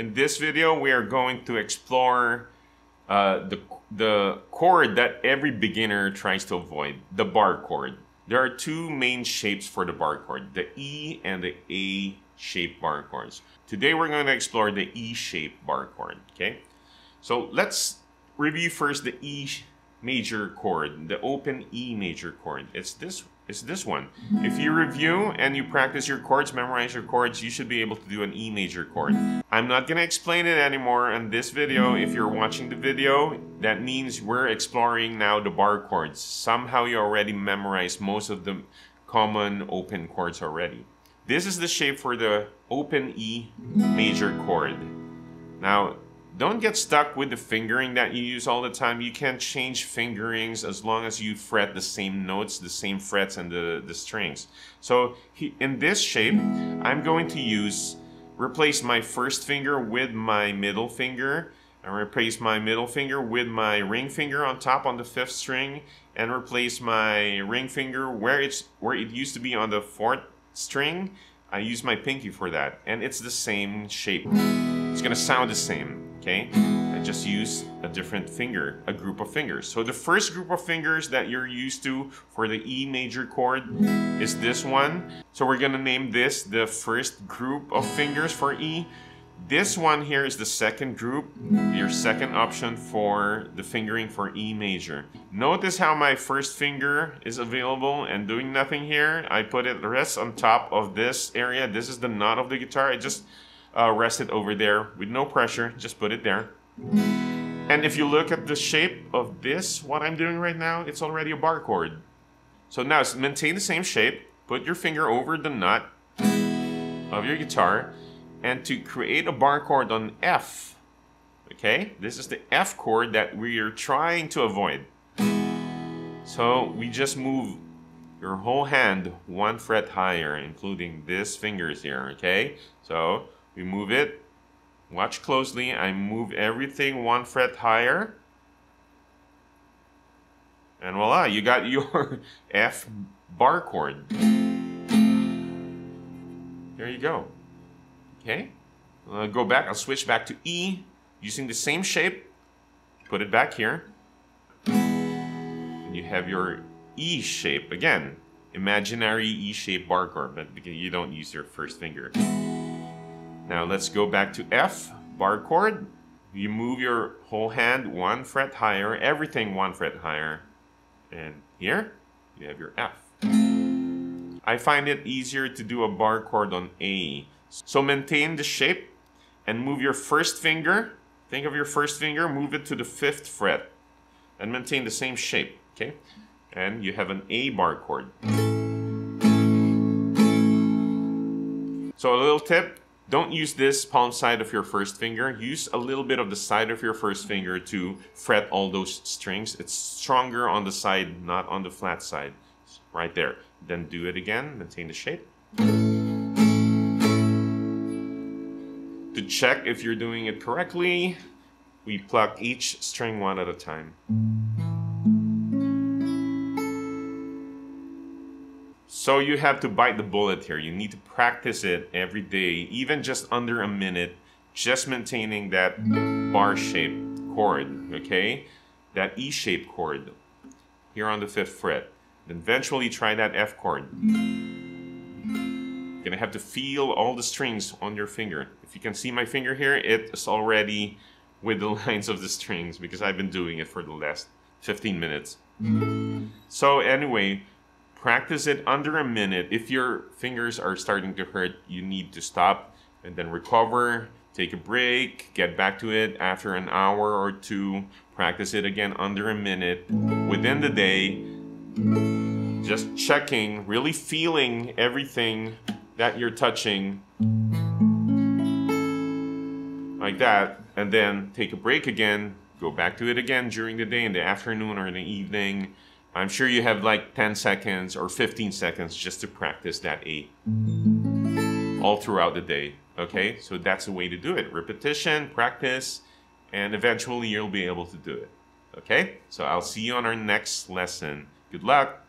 In this video, we are going to explore the chord that every beginner tries to avoid, the bar chord. There are two main shapes for the bar chord, the E and the A shaped bar chords. Today we're going to explore the E shaped bar chord, okay? So let's review first the E major chord, the open E major chord. It's this one. If you review and you practice your chords, memorize your chords, you should be able to do an E major chord. I'm not going to explain it anymore in this video. If you're watching the video, that means we're exploring now the bar chords. Somehow you already memorized most of the common open chords already. This is the shape for the open E major chord. Now, don't get stuck with the fingering that you use all the time. You can change fingerings as long as you fret the same notes, the same frets, and the strings. So in this shape, I'm going to replace my first finger with my middle finger, and replace my middle finger with my ring finger on top on the 5th string, and replace my ring finger where it used to be on the 4th string. I use my pinky for that, and it's the same shape. It's gonna sound the same. Okay, I just use a different finger, a group of fingers. So the first group of fingers that you're used to for the E major chord is this one. So we're gonna name this the first group of fingers for E. This one here is the second group, your second option for the fingering for E major. Notice how my first finger is available and doing nothing here. I put it rests on top of this area. This is the knot of the guitar. I just rest it over there with no pressure, just put it there. And if you look at the shape of this, what I'm doing right now, it's already a bar chord. So now maintain the same shape, put your finger over the nut of your guitar, and to create a bar chord on F, okay? This is the F chord that we are trying to avoid. So we just move your whole hand 1 fret higher, including these fingers here, okay? So we move it, watch closely, I move everything 1 fret higher. And voila, you got your F bar chord. There you go. Okay, go back, I'll switch back to E, using the same shape, put it back here. And you have your E shape, again, imaginary E shape bar chord, but because you don't use your first finger. Now let's go back to F, bar chord. You move your whole hand 1 fret higher, everything 1 fret higher. And here, you have your F. I find it easier to do a bar chord on A. So maintain the shape and move your first finger. Think of your first finger, move it to the 5th fret. And maintain the same shape, okay? And you have an A bar chord. So a little tip. Don't use this palm side of your first finger. Use a little bit of the side of your first finger to fret all those strings. It's stronger on the side, not on the flat side. Right there. Then do it again. Maintain the shape. To check if you're doing it correctly, we pluck each string 1 at a time. So you have to bite the bullet here. You need to practice it every day, even just under a minute, just maintaining that bar-shaped chord, okay? That E-shaped chord here on the 5th fret. Then eventually try that F chord. You're gonna have to feel all the strings on your finger. If you can see my finger here, it's already with the lines of the strings because I've been doing it for the last 15 minutes. So anyway, practice it under a minute. If your fingers are starting to hurt, you need to stop and then recover, take a break, get back to it after an hour or 2. Practice it again under a minute within the day. Just checking, really feeling everything that you're touching like that, and then take a break again, go back to it again during the day, in the afternoon or in the evening. I'm sure you have like 10 seconds or 15 seconds just to practice that A all throughout the day, okay? So that's the way to do it. Repetition, practice, and eventually you'll be able to do it, okay? So I'll see you on our next lesson. Good luck!